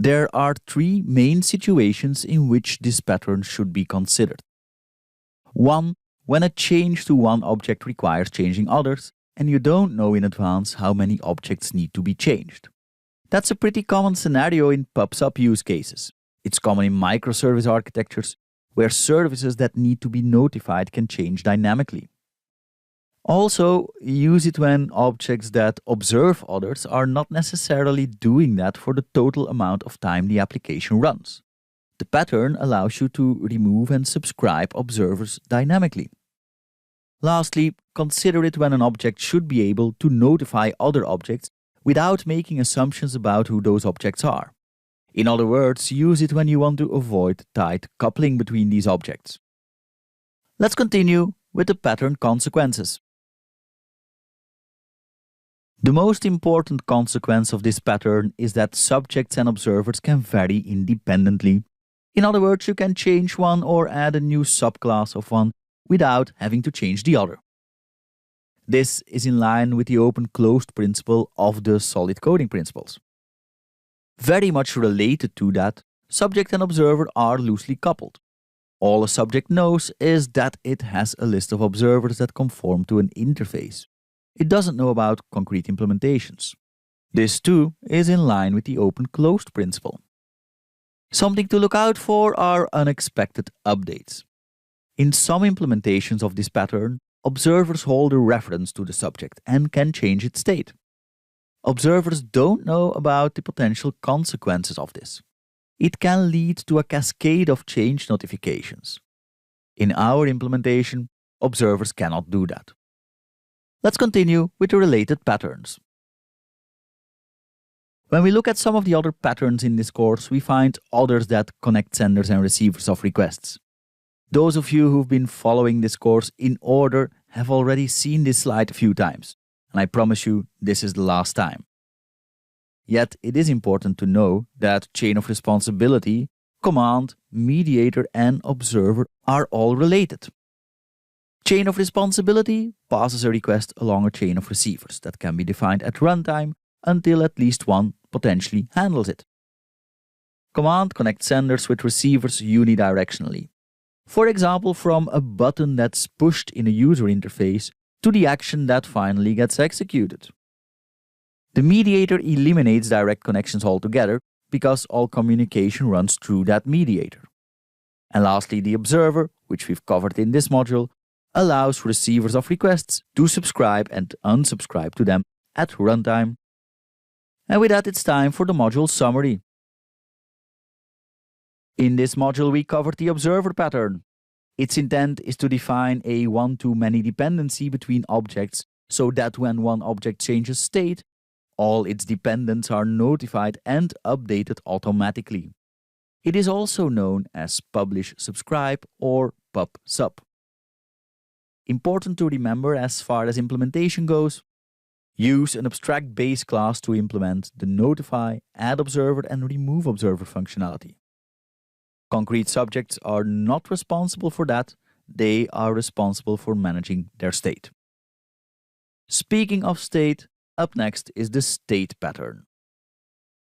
There are three main situations in which this pattern should be considered. 1. When a change to one object requires changing others, and you don't know in advance how many objects need to be changed. That's a pretty common scenario in pub/sub use cases. It's common in microservice architectures, where services that need to be notified can change dynamically. Also, use it when objects that observe others are not necessarily doing that for the total amount of time the application runs. The pattern allows you to remove and subscribe observers dynamically. Lastly, consider it when an object should be able to notify other objects without making assumptions about who those objects are. In other words, use it when you want to avoid tight coupling between these objects. Let's continue with the pattern consequences. The most important consequence of this pattern is that subjects and observers can vary independently. In other words, you can change one or add a new subclass of one without having to change the other. This is in line with the open-closed principle of the solid coding principles. Very much related to that, subject and observer are loosely coupled. All a subject knows is that it has a list of observers that conform to an interface. It doesn't know about concrete implementations. This too is in line with the open-closed principle. Something to look out for are unexpected updates. In some implementations of this pattern, observers hold a reference to the subject and can change its state. Observers don't know about the potential consequences of this. It can lead to a cascade of change notifications. In our implementation, observers cannot do that. Let's continue with the related patterns. When we look at some of the other patterns in this course, we find others that connect senders and receivers of requests. Those of you who've been following this course in order have already seen this slide a few times, and I promise you this is the last time. Yet it is important to know that chain of responsibility, command, mediator, and observer are all related. Chain of responsibility passes a request along a chain of receivers that can be defined at runtime until at least one potentially handles it. Command connects senders with receivers unidirectionally. For example, from a button that's pushed in a user interface to the action that finally gets executed. The mediator eliminates direct connections altogether because all communication runs through that mediator. And lastly, the observer, which we've covered in this module, allows receivers of requests to subscribe and unsubscribe to them at runtime. And with that, it's time for the module summary. In this module, we covered the observer pattern. Its intent is to define a one-to-many dependency between objects so that when one object changes state, all its dependents are notified and updated automatically. It is also known as publish-subscribe or pub/sub. Important to remember as far as implementation goes, use an abstract base class to implement the notify, add observer, and remove observer functionality. Concrete subjects are not responsible for that, they are responsible for managing their state. Speaking of state, up next is the state pattern.